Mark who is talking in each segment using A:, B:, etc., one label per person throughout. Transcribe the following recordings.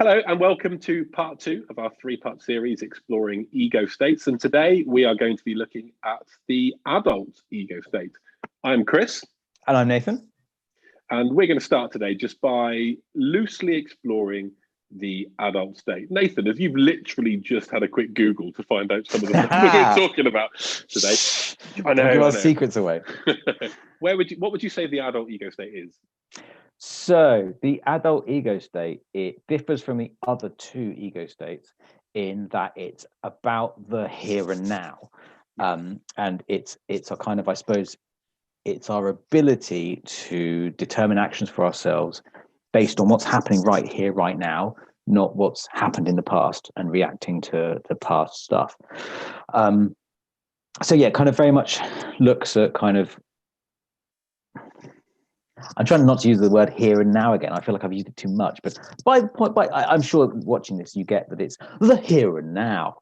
A: Hello and welcome to part 2 of our 3-part series exploring ego states. And today we are going to be looking at the adult ego state. I'm Chris.
B: And I'm Nathan.
A: And we're going to start today just by loosely exploring the adult state. Nathan, as you've literally just had a quick Google to find out some of the stuff we're talking about today.
B: I know. Don't give our secrets away.
A: What would you say the adult ego state is?
B: So the adult ego state, it differs from the other two ego states in that it's about the here and now. And it's a kind of, I suppose, it's our ability to determine actions for ourselves based on what's happening right here, right now, not what's happened in the past and reacting to the past stuff. So yeah, kind of very much looks at kind of, I'm trying not to use the word here and now again. I feel like I've used it too much, but I'm sure watching this, you get that it's the here and now.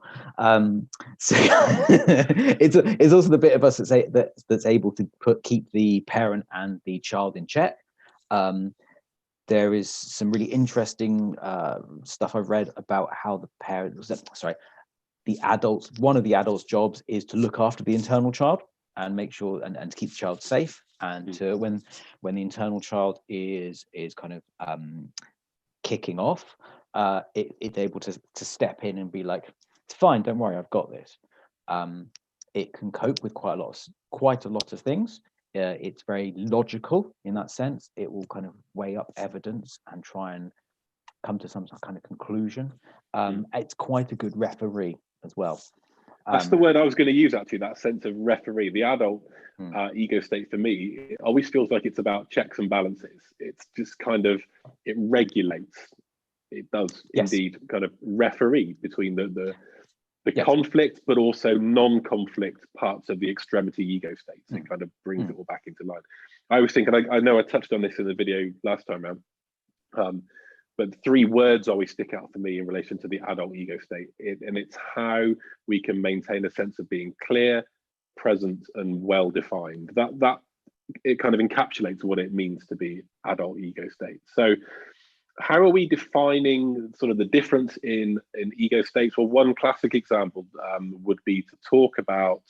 B: So it's also the bit of us that's able to keep the parent and the child in check. There is some really interesting stuff I've read about how the parent, one of the adults' jobs is to look after the internal child and make sure and to keep the child safe. And when the internal child is kind of kicking off, it's able to step in and be like, it's fine, don't worry, I've got this. It can cope with quite a lot of things. It's very logical in that sense. It will kind of weigh up evidence and try and come to some kind of conclusion. It's quite a good referee as well.
A: That's the word I was going to use, actually, that sense of referee. The adult ego state for me, it always feels like it's about checks and balances. It's just kind of, it regulates. It does indeed kind of referee between the conflict, but also non-conflict parts of the extremity ego states. It kind of brings it all back into line. I was thinking, I know I touched on this in the video last time around, but 3 words always stick out for me in relation to the adult ego state. And it's how we can maintain a sense of being clear, present, and well-defined. That it kind of encapsulates what it means to be adult ego state. So how are we defining sort of the difference in ego states? Well, one classic example would be to talk about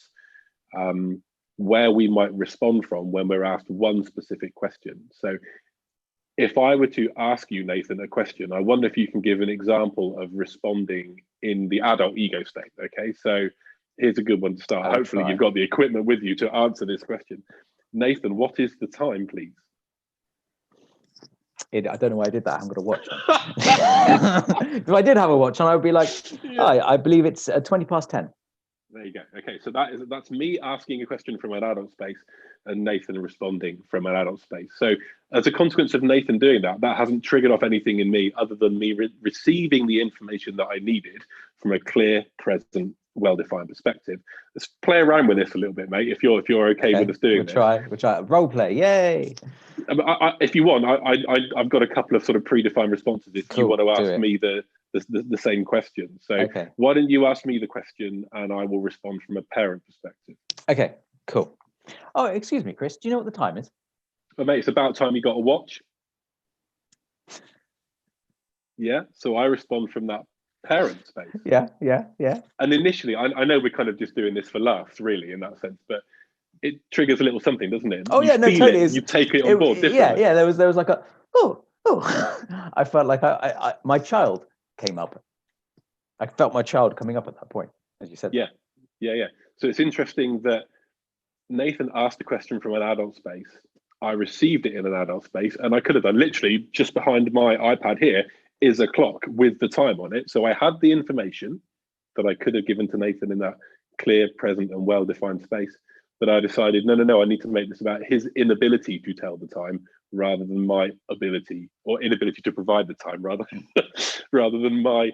A: where we might respond from when we're asked one specific question. So if I were to ask you, Nathan, a question, I wonder if you can give an example of responding in the adult ego state. Okay, so here's a good one to start. Hopefully you've got the equipment with you to answer this question. Nathan, what is the time, please?
B: I don't know why I did that. I haven't got a watch on. If I did have a watch on, I would be like, I believe it's 20 past 10.
A: There you go. Okay, so that's me asking a question from an adult space and Nathan responding from an adult space. So as a consequence of Nathan doing that hasn't triggered off anything in me other than me receiving the information that I needed from a clear, present, well-defined perspective. Let's play around with this a little bit, mate. If you're okay with us doing this.
B: We'll try. Role play, yay!
A: If you want, I've got a couple of sort of predefined responses. If you want to ask me the same question. So why don't you ask me the question and I will respond from a parent perspective.
B: Okay, cool. Oh, excuse me, Chris, do you know what the time is?
A: Well, mate, it's about time you got a watch. Yeah, so I respond from that parent space.
B: Yeah.
A: And initially, I know we're kind of just doing this for laughs, really, in that sense, but it triggers a little something, doesn't it?
B: Oh, yeah, no, totally.
A: You take it on board differently.
B: Yeah, there was like a, oh. I felt like my child came up. I felt my child coming up at that point, as you said.
A: Yeah. So it's interesting that Nathan asked the question from an adult space. I received it in an adult space, and I could have done literally just behind my iPad here is a clock with the time on it. So I had the information that I could have given to Nathan in that clear, present, and well-defined space. But I decided, no, I need to make this about his inability to tell the time rather than my ability, or inability to provide the time rather than my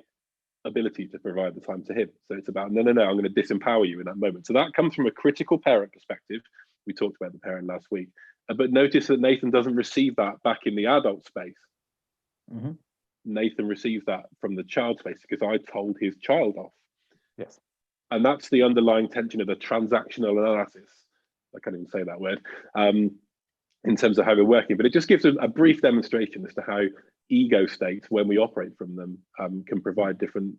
A: ability to provide the time to him. So it's about, no, I'm going to disempower you in that moment. So that comes from a critical parent perspective. We talked about the parent last week. But notice that Nathan doesn't receive that back in the adult space. Mm-hmm. Nathan receives that from the child space because I told his child off.
B: Yes.
A: And that's the underlying tension of the transactional analysis. I can't even say that word in terms of how we're working, but it just gives a brief demonstration as to how ego states, when we operate from them, can provide different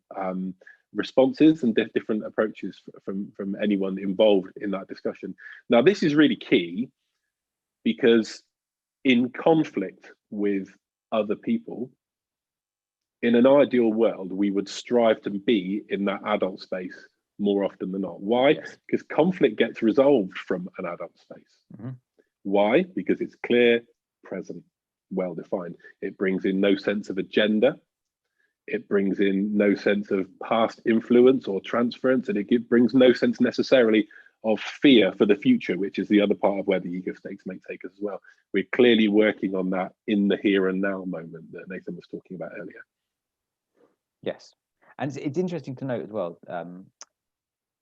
A: responses and different approaches from anyone involved in that discussion. Now, this is really key because in conflict with other people, in an ideal world, we would strive to be in that adult space more often than not. Why?
B: Yes.
A: Because conflict gets resolved from an adult space.
B: Mm-hmm.
A: Why? Because it's clear, present, well defined. It brings in no sense of agenda. It brings in no sense of past influence or transference, and it brings no sense necessarily of fear for the future, which is the other part of where the ego states may take us as well. We're clearly working on that in the here and now moment that Nathan was talking about earlier.
B: Yes, and it's interesting to note as well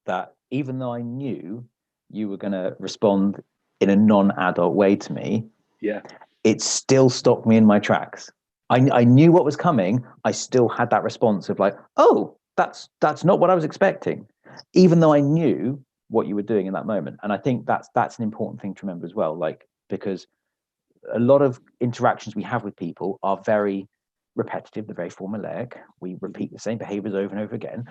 B: that even though I knew you were going to respond in a non-adult way to me,
A: yeah,
B: it still stopped me in my tracks. I knew what was coming. I still had that response of like, oh, that's not what I was expecting, even though I knew what you were doing in that moment. And I think that's an important thing to remember as well, like, because a lot of interactions we have with people are very repetitive, they're very formulaic. We repeat the same behaviors over and over again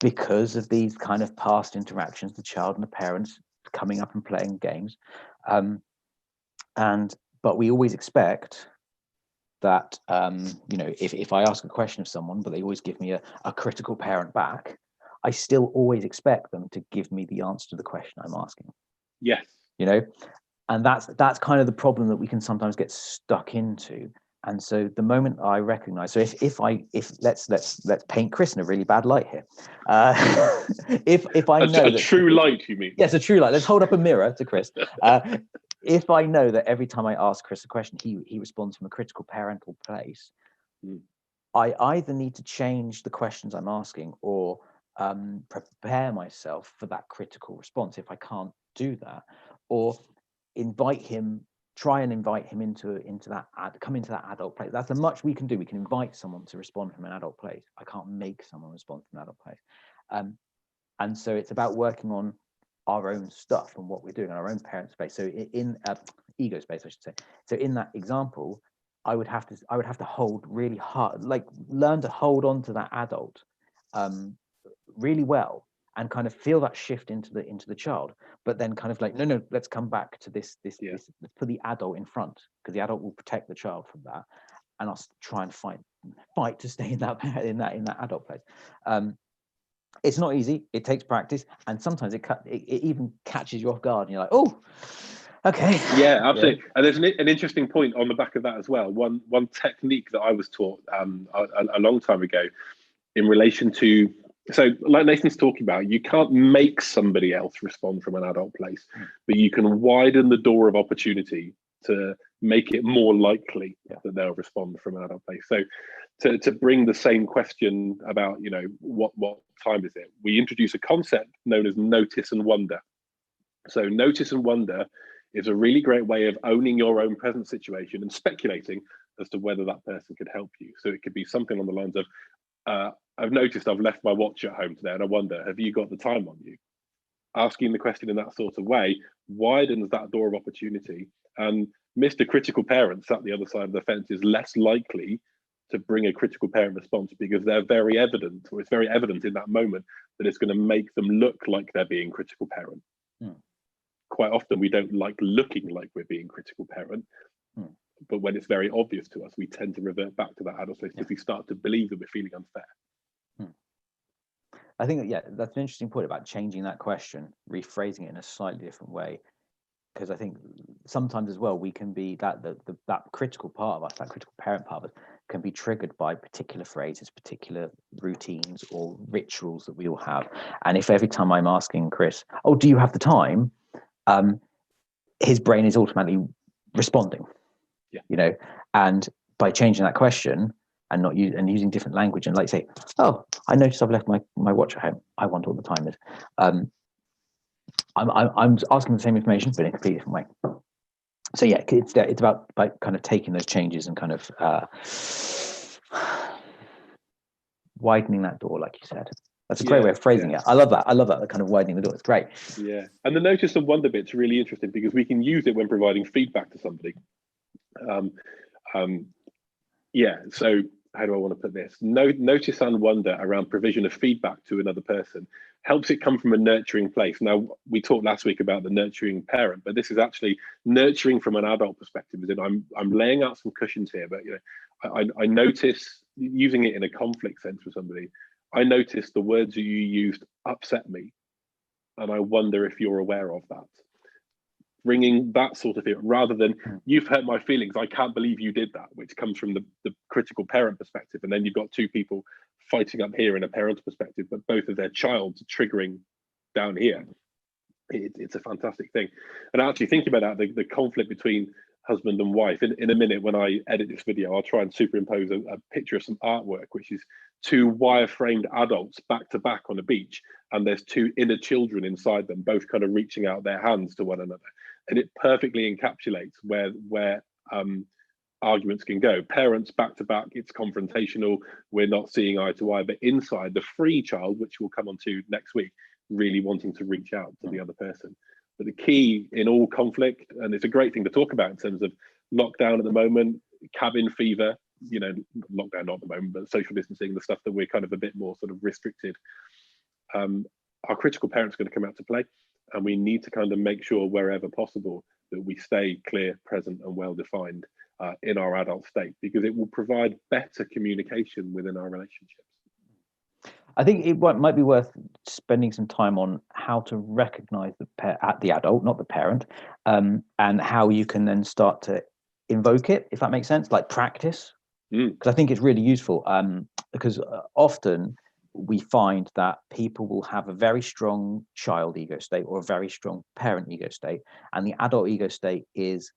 B: because of these kind of past interactions, the child and the parents coming up and playing games. But we always expect that, if I ask a question of someone, but they always give me a critical parent back, I still always expect them to give me the answer to the question I'm asking.
A: Yes.
B: And that's kind of the problem that we can sometimes get stuck into. And so the moment I recognize, so if let's paint Chris in a really bad light here. If I know
A: a true light, you mean?
B: Yes, a true light. Let's hold up a mirror to Chris. If I know that every time I ask Chris a question, he responds from a critical parental place, I either need to change the questions I'm asking or prepare myself for that critical response if I can't do that, or try and invite him into that adult place. That's as much we can do. We can invite someone to respond from an adult place. I can't make someone respond from an adult place. And so it's about working on our own stuff and what we're doing in our own parent space. So in ego space, I should say. So in that example, I would have to hold really hard, like learn to hold on to that adult really well, and kind of feel that shift into the child, but then kind of like, no, let's come back to this put the adult in front, because the adult will protect the child from that, and I'll try and fight to stay in that adult place. It's not easy. It takes practice, and sometimes it even catches you off guard, and you're like, oh, okay.
A: Yeah, absolutely. Yeah. And there's an interesting point on the back of that as well. One technique that I was taught a long time ago in relation to, so like Nathan's talking about, you can't make somebody else respond from an adult place, but you can widen the door of opportunity to make it more likely that they'll respond from an adult place. So to bring the same question about, what time is it? We introduce a concept known as notice and wonder. So notice and wonder is a really great way of owning your own present situation and speculating as to whether that person could help you. So it could be something on the lines of, I've noticed I've left my watch at home today, and I wonder, have you got the time on you? Asking the question in that sort of way widens that door of opportunity, and Mr. Critical Parent sat the other side of the fence is less likely to bring a critical parent response, because they're very evident, or it's very evident in that moment that it's going to make them look like they're being critical parent. Quite often we don't like looking like we're being critical parent, but when it's very obvious to us, we tend to revert back to that adult space because we start to believe that we're feeling unfair.
B: I think that's an interesting point about changing that question, rephrasing it in a slightly different way, because I think sometimes as well we can be that critical part of us, that critical parent part of us, can be triggered by particular phrases, particular routines or rituals that we all have. And if every time I'm asking Chris, oh, do you have the time, his brain is automatically responding. And by changing that question and using different language, and like say, oh, I noticed I've left my watch at home, I wonder what the time is. I'm asking the same information but in a completely different way. So yeah, it's about like kind of taking those changes and kind of widening that door, like you said. That's a great way of phrasing it. I love that. The kind of widening the door. It's great.
A: Yeah, and the notice and wonder bit's really interesting because we can use it when providing feedback to somebody. Yeah. So how do I want to put this? Notice and wonder around provision of feedback to another person helps it come from a nurturing place. Now, we talked last week about the nurturing parent, but this is actually nurturing from an adult perspective. As in, I'm laying out some cushions here, but I notice, using it in a conflict sense for somebody, I notice the words that you used upset me, and I wonder if you're aware of that. Bringing that sort of thing, rather than you've hurt my feelings, I can't believe you did that, which comes from the critical parent perspective. And then you've got two people fighting up here in a parental perspective, but both of their child's triggering down here. It's a fantastic thing. And actually thinking about that, the conflict between husband and wife, in a minute when I edit this video, I'll try and superimpose a picture of some artwork, which is two wire-framed adults back to back on a beach, and there's two inner children inside them, both kind of reaching out their hands to one another. And it perfectly encapsulates where arguments can go. Parents back to back, it's confrontational, we're not seeing eye to eye, but inside, the free child, which we'll come on to next week, really wanting to reach out to the other person. But the key in all conflict, and it's a great thing to talk about in terms of lockdown at the moment, cabin fever, lockdown not at the moment, but social distancing, the stuff that we're kind of a bit more sort of restricted. Our critical parents are going to come out to play, and we need to kind of make sure wherever possible that we stay clear, present, and well-defined in our adult state, because it will provide better communication within our relationships.
B: I think it might be worth spending some time on how to recognize the adult, not the parent, and how you can then start to invoke it, if that makes sense, like practice. Because I think it's really useful, because often we find that people will have a very strong child ego state or a very strong parent ego state, and the adult ego state is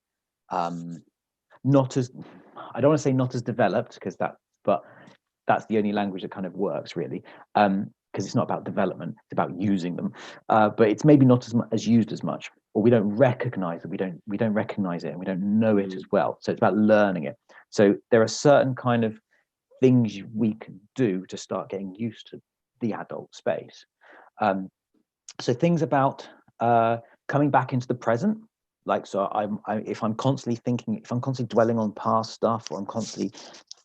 B: not as, I don't want to say not as developed, but that's the only language that kind of works, really, because it's not about development, it's about using them, but it's maybe not as used as much, or we don't recognize it, we don't recognize it, and we don't know it as well. So it's about learning it. So there are certain kind of things we can do to start getting used to the adult space. So things about coming back into the present. Like, so if I'm constantly thinking, if I'm constantly dwelling on past stuff, or I'm constantly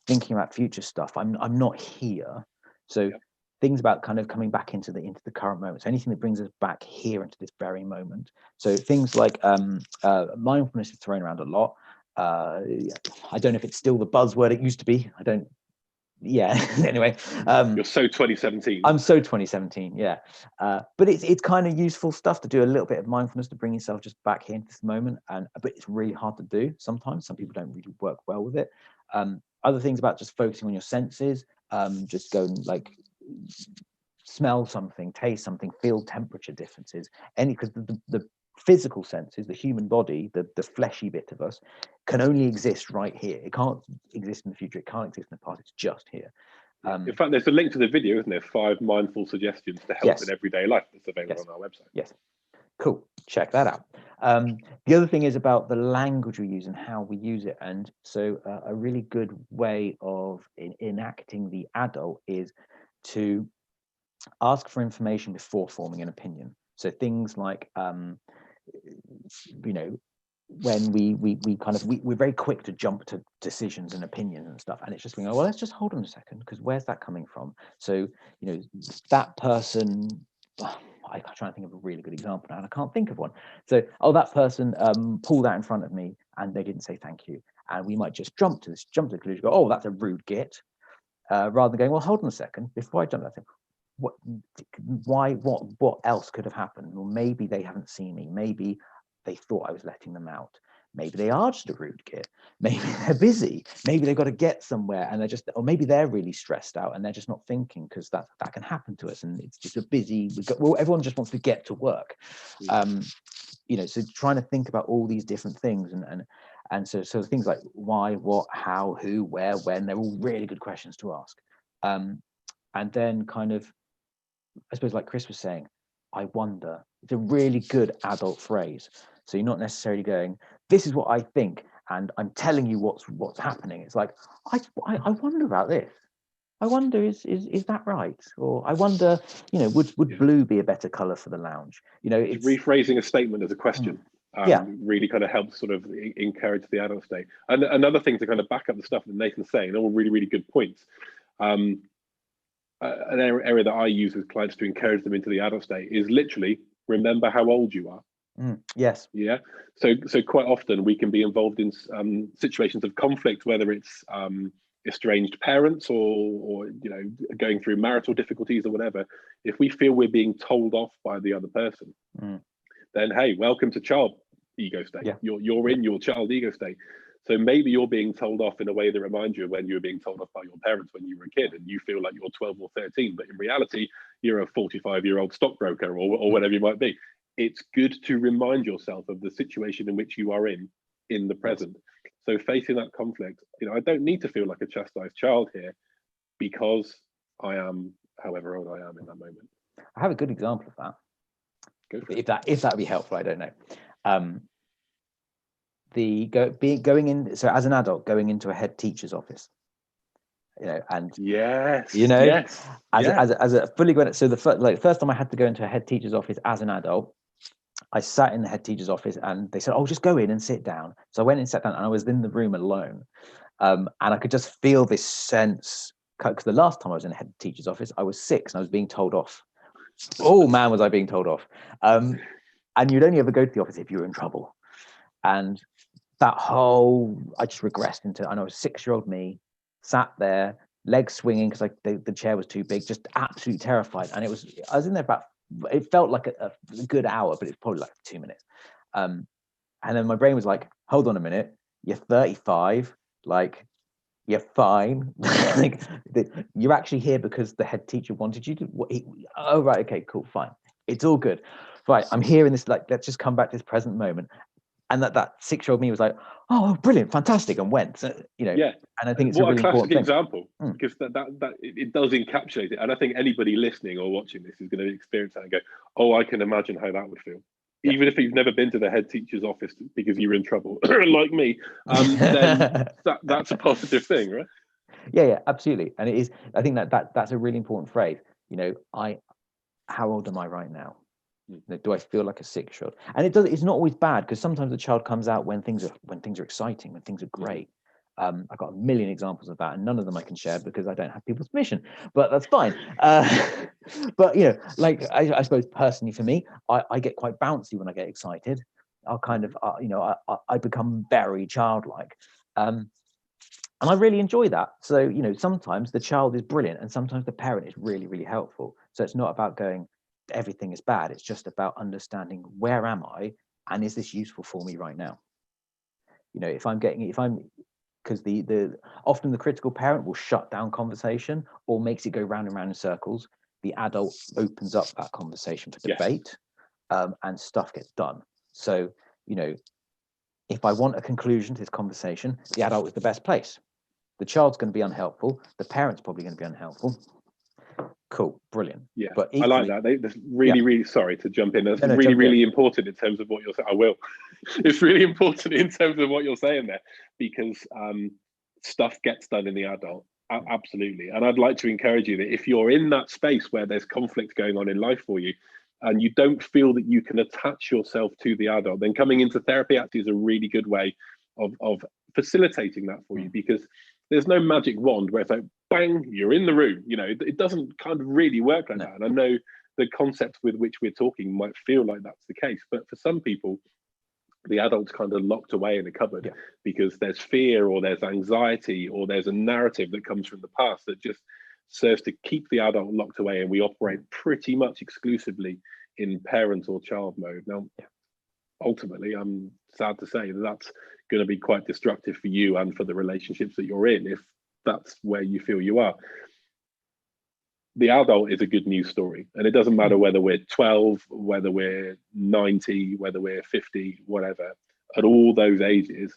B: thinking about future stuff, I'm not here. So things about kind of coming back into the current moment. So anything that brings us back here into this very moment. So things like mindfulness is thrown around a lot. I don't know if it's still the buzzword it used to be. I don't. Yeah. Anyway,
A: you're so 2017.
B: I'm so 2017. Yeah, but it's kind of useful stuff to do a little bit of mindfulness to bring yourself just back here into this moment. But it's really hard to do sometimes. Some people don't really work well with it. Other things about just focusing on your senses, just go and like smell something, taste something, feel temperature differences. Because the physical senses, the human body, the fleshy bit of us, can only exist right here. It can't exist in the future. It can't exist in the past. It's just here.
A: In fact, there's a link to the video, isn't there? 5 mindful suggestions to help in everyday life that's available on our website.
B: Yes. Cool. Check that out. The other thing is about the language we use and how we use it. And so a really good way of enacting the adult is to ask for information before forming an opinion. So things like, when we're very quick to jump to decisions and opinions and stuff, and it's just being, well, let's just hold on a second, because where's that coming from? So that person, I'm trying to think of a really good example now, and I can't think of one. So that person pulled out in front of me and they didn't say thank you, and we might just jump to the conclusion, go, oh, that's a rude git, rather than going, well, hold on a second, before I jump that thing, what else could have happened? Well, maybe they haven't seen me, maybe they thought I was letting them out, maybe they are just a rude kid, maybe they're busy, maybe they've got to get somewhere and or maybe they're really stressed out and they're just not thinking, because that can happen to us, and it's just a busy, everyone just wants to get to work. So trying to think about all these different things, and so things like why, what, how, who, where, when, they're all really good questions to ask. And then kind of, I suppose, like Chris was saying, I wonder. It's a really good adult phrase. So you're not necessarily going, this is what I think, and I'm telling you what's happening. It's like, I wonder about this. I wonder, is that right? Or I wonder, would blue be a better color for the lounge? It's
A: rephrasing a statement as a question. really kind of helps sort of encourage the adult state. And another thing to kind of back up the stuff that Nathan's saying, all really, really good points. An area that I use with clients to encourage them into the adult state is literally remember how old you are.
B: Yes.
A: Yeah. So quite often we can be involved in situations of conflict, whether it's estranged parents or going through marital difficulties or whatever. If we feel we're being told off by the other person, then hey, welcome to child ego state.
B: Yeah.
A: You're in your child ego state. So maybe you're being told off in a way that reminds you of when you were being told off by your parents when you were a kid, and you feel like you're 12 or 13, but in reality, you're a 45-year-old stockbroker or whatever you might be. It's good to remind yourself of the situation in which you are in the present. So facing that conflict, I don't need to feel like a chastised child here because I am however old I am in that moment.
B: I have a good example of that.
A: Go for it.
B: If that would be helpful, I don't know. Going in, so as an adult, going into a head teacher's office, and
A: yes,
B: as a fully grown, so the first time I had to go into a head teacher's office as an adult, I sat in the head teacher's office and they said, "Oh, just go in and sit down." So I went and sat down and I was in the room alone, and I could just feel this sense, because the last time I was in a head teacher's office, I was 6 and I was being told off. Oh man, was I being told off. And you'd only ever go to the office if you were in trouble. And I just regressed into, I know, 6-year-old me sat there, legs swinging because the chair was too big, just absolutely terrified. And I was in there it felt like a good hour, but it's probably like 2 minutes. And then my brain was like, hold on a minute, you're 35, like, you're fine. Like, you're actually here because the head teacher wanted you to. Oh, right, okay, cool, fine. It's all good. Right, I'm here in this, like, let's just come back to this present moment. And that 6-year-old me was like, oh, brilliant, fantastic, and went. So,
A: yeah.
B: And I think it's
A: what
B: a really
A: classic
B: important
A: example, because that it does encapsulate it. And I think anybody listening or watching this is going to experience that and go, oh, I can imagine how that would feel. Yeah. Even if you've never been to the head teacher's office because you're in trouble, like me, then that's a positive thing, right?
B: Yeah, absolutely. And it is. I think that's a really important phrase. How old am I right now? Do I feel like a 6-year-old? And it's not always bad, because sometimes the child comes out when things are exciting, when things are great. I've got a million examples of that, and none of them I can share because I don't have people's permission, but that's fine. But like I suppose personally for me, I get quite bouncy when I get excited. I'll kind of I become very childlike, and I really enjoy that. So sometimes the child is brilliant, and sometimes the parent is really, really helpful. So it's not about going, everything is bad. It's just about understanding, where am I, and is this useful for me right now? Because often the critical parent will shut down conversation or makes it go round and round in circles. The adult opens up that conversation for debate, and stuff gets done. So if I want a conclusion to this conversation, the adult is the best place. The child's going to be unhelpful. The parent's probably going to be unhelpful. Cool, brilliant.
A: Yeah,
B: but
A: equally, I like that. That's really sorry to jump in. That's really important in terms of what you're saying. I will. It's really important in terms of what you're saying there, because stuff gets done in the adult. Absolutely. And I'd like to encourage you that if you're in that space where there's conflict going on in life for you, and you don't feel that you can attach yourself to the adult, then coming into therapy actually is a really good way of facilitating that for you, because there's no magic wand where it's like, bang, you're in the room. It doesn't kind of really work like that. And I know the concept with which we're talking might feel like that's the case, but for some people, the adult's kind of locked away in a cupboard because there's fear or there's anxiety or there's a narrative that comes from the past that just serves to keep the adult locked away, and we operate pretty much exclusively in parent or child mode. Now, ultimately, I'm sad to say that's going to be quite destructive for you and for the relationships that you're in, if that's where you feel you are. The adult is a good news story, and it doesn't matter whether we're 12, whether we're 90, whether we're 50, whatever. At all those ages,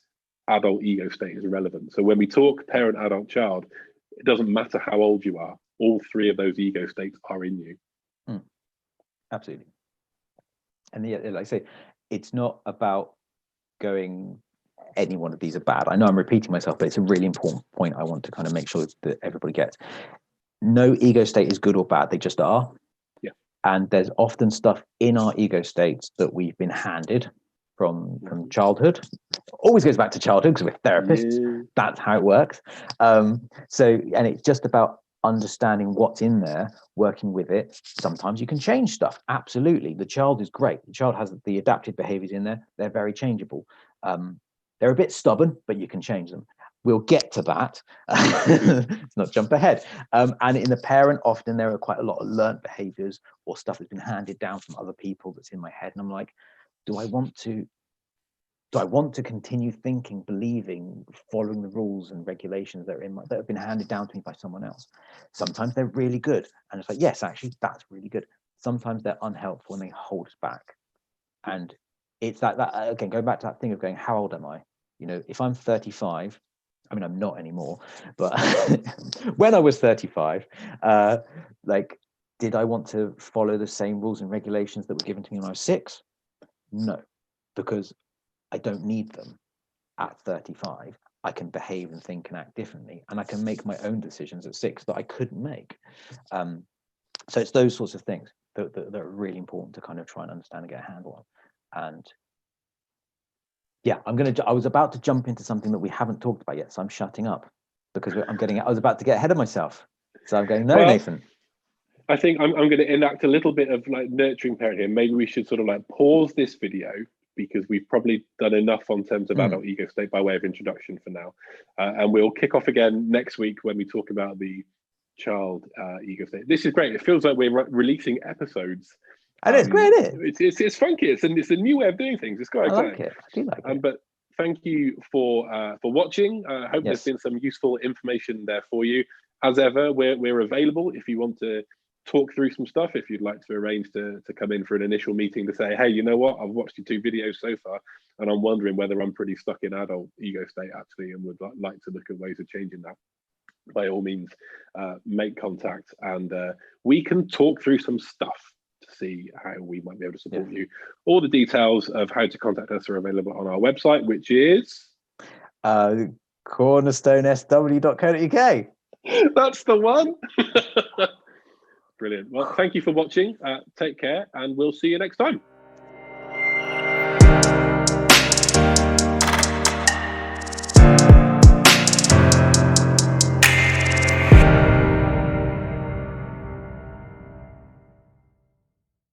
A: adult ego state is relevant. So when we talk parent, adult, child, it doesn't matter how old you are. All three of those ego states are in you.
B: Absolutely. And like I say, it's not about going, any one of these are bad. I know I'm repeating myself, but it's a really important point I want to kind of make sure that everybody gets. No ego state is good or bad, they just are.
A: Yeah.
B: And there's often stuff in our ego states that we've been handed, from childhood. Always goes back to childhood because we're therapists.
A: Yeah.
B: That's how it works. So, and it's just about understanding what's in there, working with it. Sometimes you can change stuff. Absolutely. The child is great. The child has the adaptive behaviors in there. They're very changeable. They're a bit stubborn, but you can change them. We'll get to that. Let's not jump ahead. And in the parent, often there are quite a lot of learned behaviors or stuff that's been handed down from other people that's in my head. And I'm like, do I want to continue thinking, believing, following the rules and regulations that have been handed down to me by someone else? Sometimes they're really good. And it's like, yes, actually, that's really good. Sometimes they're unhelpful and they hold us back. And it's that again, going back to that thing of going, how old am I? You know, if I'm 35, I mean, I'm not anymore, but when I was 35, like, did I want to follow the same rules and regulations that were given to me when I was 6? No, because I don't need them at 35. I can behave and think and act differently, and I can make my own decisions at 6 that I couldn't make. So it's those sorts of things that are really important to kind of try and understand and get a handle on. And yeah, I was about to jump into something that we haven't talked about yet, so I'm shutting up because I was about to get ahead of myself. So I'm going, no, well, Nathan.
A: I think I'm going to enact a little bit of like nurturing parent here. Maybe we should sort of like pause this video because we've probably done enough on terms of adult ego state by way of introduction for now. And we'll kick off again next week when we talk about the child ego state. This is great. It feels like we're releasing episodes.
B: And it's great, isn't it?
A: It's funky. It's a new way of doing things. It's quite exciting.
B: I like it. I do like it.
A: But thank you for watching. I hope there's been some useful information there for you. As ever, we're available if you want to talk through some stuff. If you'd like to arrange to come in for an initial meeting to say, hey, you know what? I've watched your 2 videos so far, and I'm wondering whether I'm pretty stuck in adult ego state actually, and would like to look at ways of changing that. By all means, make contact, and we can talk through some stuff to see how we might be able to support you. All the details of how to contact us are available on our website, which is
B: cornerstonesw.co.uk.
A: That's the one. Brilliant. Well, thank you for watching. Take care, and we'll see you next time.